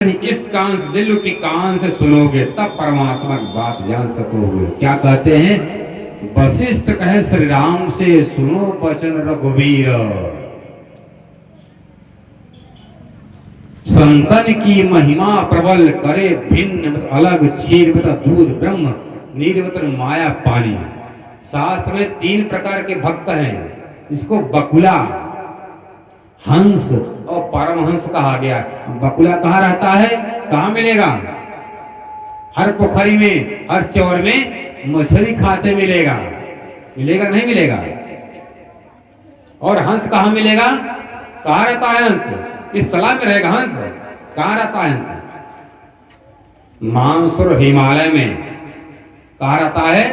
इस कान से, दिल रूपी कान से सुनोगे तब परमात्मा की बात जान सकोगे। क्या कहते हैं? वशिष्ठ कहे श्री राम से, सुनो वचन रघुवीर। संतन की महिमा प्रबल, करे भिन्न अलग, क्षीर दूध ब्रह्म, नीर माया पानी। शास्त्र में 3 प्रकार के भक्त हैं। इसको बकुला, हंस और परमहंस कहा गया। बकुला कहाँ रहता है? कहाँ मिलेगा? हर पोखरी में, हर चौर में मछली खाते मिलेगा। मिलेगा नहीं मिलेगा? और हंस कहाँ मिलेगा? कहाँ रहता है हंस? इस तालाब में रहेगा हंस। कहाँ रहता है हंस? मानसरोवर हिमालय में। कहाँ रहता है?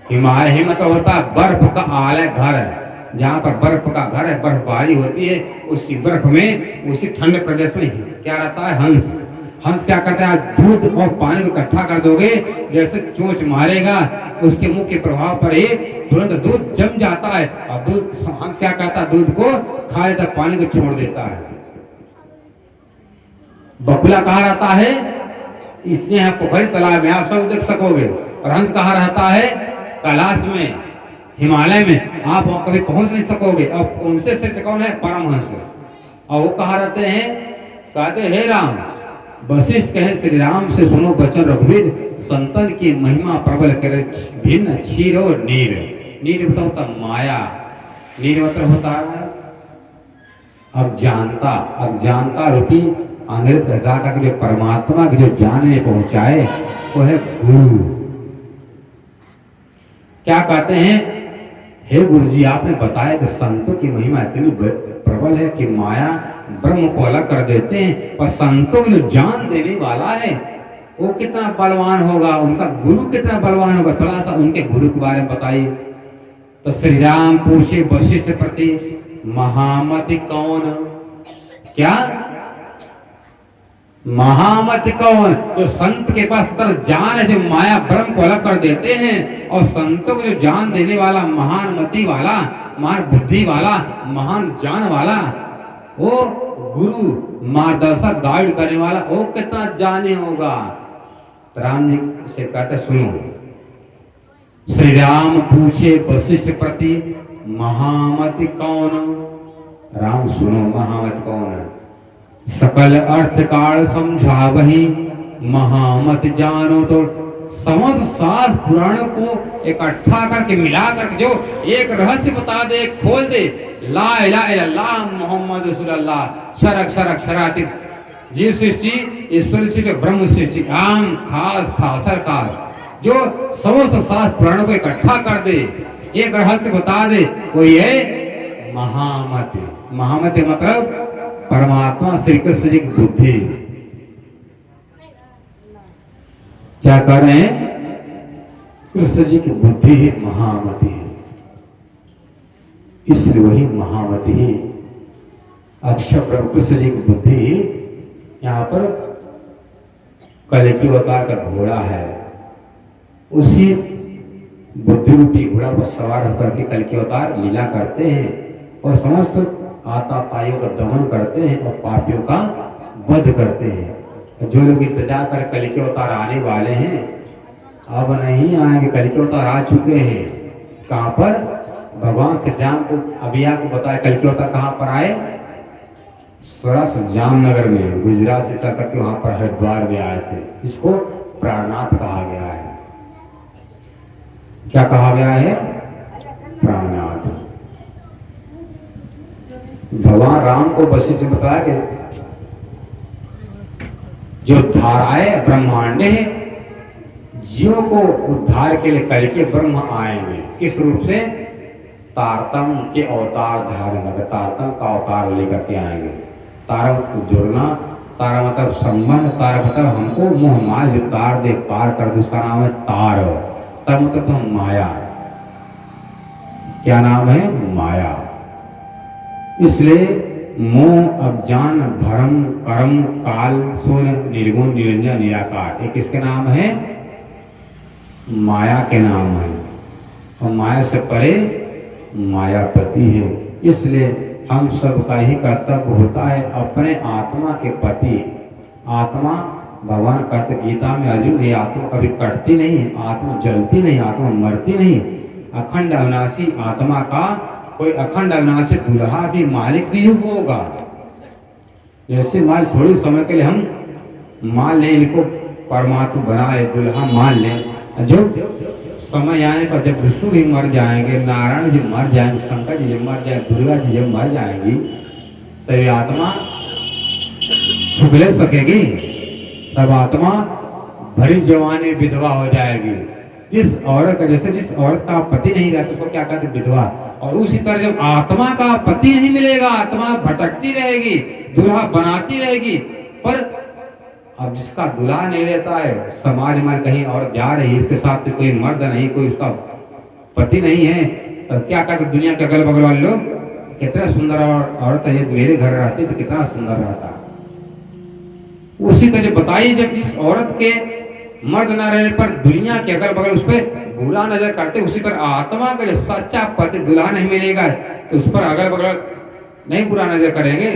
हिमालय में तो होता है बर्फ का आलय घर है, जहाँ पर बर्फ का घर है, बर्फबारी होती है, उसी बर्फ में, उसी ठंडे प्रदेश में क्या रहता है? हंस। हंस क्या करता है? दूध और पानी को इकट्ठा कर दोगे, जैसे चोंच मारेगा उसके मुंह के प्रभाव पर ही तुरंत दूध जम जाता है। और दूध, हंस क्या करता है? दूध को खा लेता, पानी को छोड़ देता है। बकुला कहाँ रहता है? इसमें है पोखरी तालाब में, आप सब देख सकोगे। और हंस कहाँ रहता है? कैलाश में, हिमालय में, आप कभी पहुंच नहीं सकोगे। अब उनसे श्रेष्ठ कौन है? परमहंस। और वो कहाँ रहते हैं? कहते हे राम, वशिष्ठ कहे श्री राम से, सुनो वचन रघुवीर। संतन की महिमा प्रबल, करे भिन्न क्षीर और नीर। नीर मतलब होता माया, नीर मतलब होता है अज्ञानता। अज्ञानता रूपी अंग्रेज से हटा कर जो परमात्मा के जो ज्ञान में पहुंचाए वो है गुरु। क्या कहते हैं? हे गुरु जी, आपने बताया कि संतों की महिमा इतनी प्रबल है कि माया ब्रह्म को अलग कर देते हैं। और संतों को जो ज्ञान देने वाला है वो कितना बलवान होगा, उनका गुरु कितना बलवान होगा। थोड़ा सा उनके गुरु के बारे में बताइए। तो श्री राम पूछे वशिष्ठ प्रति, महामति कौन? क्या महामति कौन? जो संत के पास ज्ञान है, जो माया ब्रह्म को अलग कर देते हैं। और संतों को जो ज्ञान देने वाला, महान मति वाला, महान बुद्धि वाला, महान ज्ञान वाला, वो गुरु, मार्गदर्शक, गाइड करने वाला, वो कितना जाने होगा। राम जी से कहते सुनो। श्री राम पूछे वशिष्ठ प्रति, महामति कौन? राम सुनो, महामति कौन है? सकल अर्थ काल समझा वही, महामति जानो तो। समस्त शास्त्र पुराणों को इकट्ठा करके मिला करके जो एक रहस्य बता दे, खोल दे, ला इलाहा इल्लल्लाह मुहम्मद रसूलुल्लाह, क्षर अक्षर अक्षरातीत, जीव सृष्टि, ईश्वर सृष्टि, ब्रह्म सृष्टि, आम खास खासर खास, जो समस्त शास्त्र पुराणों को इकट्ठा कर दे, एक रहस्य बता दे, कोई है महामति। महामति मतलब परमात्मा श्री कृष्ण जी की बुद्धि। क्या कह रहे हैं? कृष्ण जी की बुद्धि ही महामति है, इसलिए वही महामति ही अक्षर ब्रह्म कृष्ण जी की बुद्धि ही यहाँ पर कलिकी अवतार का घोड़ा है। उसी बुद्धि रूपी घोड़ा पर सवार होकर के कलिकी अवतार लीला करते हैं और समस्त आताताइयों का दमन करते हैं और पापियों का वध करते हैं। जो लोग इंतजार कर कलिकी अवतार आने वाले हैं, अब नहीं आएंगे, कलिकी अवतार आ चुके हैं। कहाँ पर? भगवान श्री राम को, अभी आपको बताया कलिकी अवतार कहाँ पर आए? स्वरस जामनगर में, गुजरात से चल करके वहां पर हरिद्वार में आए थे। इसको प्राणनाथ कहा गया है। क्या कहा गया है? प्राणनाथ। भगवान राम को वशिष्ठ ने बताया कि जो धाराएं ब्रह्मांड है, जीवों को उद्धार के लिए कलिके ब्रह्म आएंगे। किस रूप से? तारतम के अवतार धारण कर, तारतम का अवतार लेकर के आएंगे। तारा मतलब जुड़ना, तारा मतलब संबंध, तारा मतलब हमको मोह माया से तार दे, पार कर दे, उसका नाम है तार। तर मतलब तो माया। क्या नाम है? माया। इसलिए मोह, अज्ञान, भ्रम, कर्म, काल, शून्य, निर्गुण, निरंजन, निराकार, ये किसके नाम है? माया के नाम है। और माया से परे मायापति है। इसलिए हम सबका ही कर्तव्य होता है अपने आत्मा के पति आत्मा भगवान कहते गीता में, अर्जुन ये आत्मा कभी कटती नहीं, आत्मा जलती नहीं, आत्मा मरती नहीं, अखंड अविनाशी आत्मा का कोई अखंड अविनाशी दुल्हा भी मालिक नहीं होगा। जैसे मान थोड़ी समय के लिए हम मान लें इनको परमात्मा बनाए दुल्हा मान लें, जो समय आने पर जब विष्णु भी मर जाएंगे, नारायण जी मर जाएंगे, शंकर जी जब मर जाएंगे, दुर्गा जी जब मर जाएंगी, तब ये आत्मा सुख ले सकेगी? तब आत्मा भरी जवानी विधवा हो जाएगी। जिस औरत का जैसे जिस औरत का पति नहीं रहता उसको क्या कहते विधवा, और उसी तरह जब आत्मा का पति नहीं मिलेगा, आत्मा भटकती रहेगी, दुल्हा बनाती रहेगी। पर अब जिसका दुल्हा नहीं रहता है, समाज में कहीं और जा रही है, इसके साथ कोई मर्द नहीं, कोई उसका पति नहीं है, तो क्या कहते दुनिया के अगल बगल वाले लोग कितना सुंदर औरत है, मेरे घर रहती तो कितना सुंदर रहता। उसी तरह बताइए जब इस औरत के मर्द न रहने पर दुनिया के अगल बगल उस पर बुरा नजर करते, उसी तरह आत्मा का जो सच्चा पति दुल्हा नहीं मिलेगा तो उस पर अगल बगल नहीं बुरा नजर करेंगे।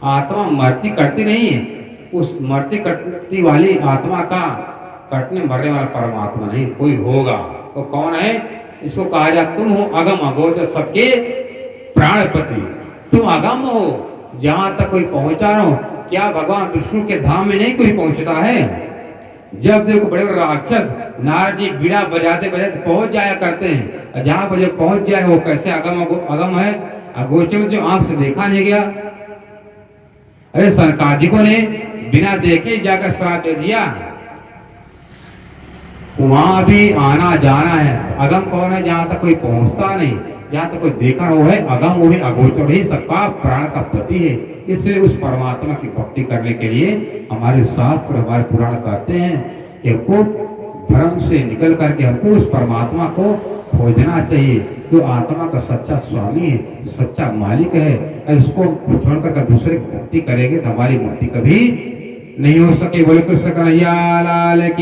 आत्मा मरती करती नहीं है, उस मरती कटती वाली आत्मा का कटने मरने वाला परमात्मा नहीं कोई होगा। तो कौन है? इसको कहा जाए तुम हो अगम अगोचर सबके प्राणपति, तुम अगम हो, जहां तक कोई पहुंचा रहा हो। क्या भगवान विष्णु के धाम में नहीं कोई पहुंचता है? जब देखो बड़े बड़े राक्षस नारद जी बीड़ा बजाते बजाते पहुंच जाया करते हैं, और जहां पर जब पहुंच जाए वो कैसे अगम है, अगोचर में जो आंख से देखा नहीं गया। अरे सरकादिकों ने बिना देखे ही जाकर श्राप दे दिया। वहां भी आना जाना है। अगम कौन है? जहां तक कोई पहुंचता नहीं, जहां तक कोई देखा हो है अगम, वो भी अगोचर ही सबका प्राण का पति है। इसलिए उस परमात्मा की भक्ति करने के लिए हमारे शास्त्र हमारे पुराण कहते हैं कि हमको भ्रम से निकल करके हमको उस परमात्मा को खोजना चाहिए, जो आत्मा का सच्चा स्वामी है, सच्चा मालिक है। और उसको छोड़कर दूसरे की भक्ति करेंगे तो हमारी मुक्ति कभी नहीं हो सके। बोले कृष्ण कन्हैया लाल की।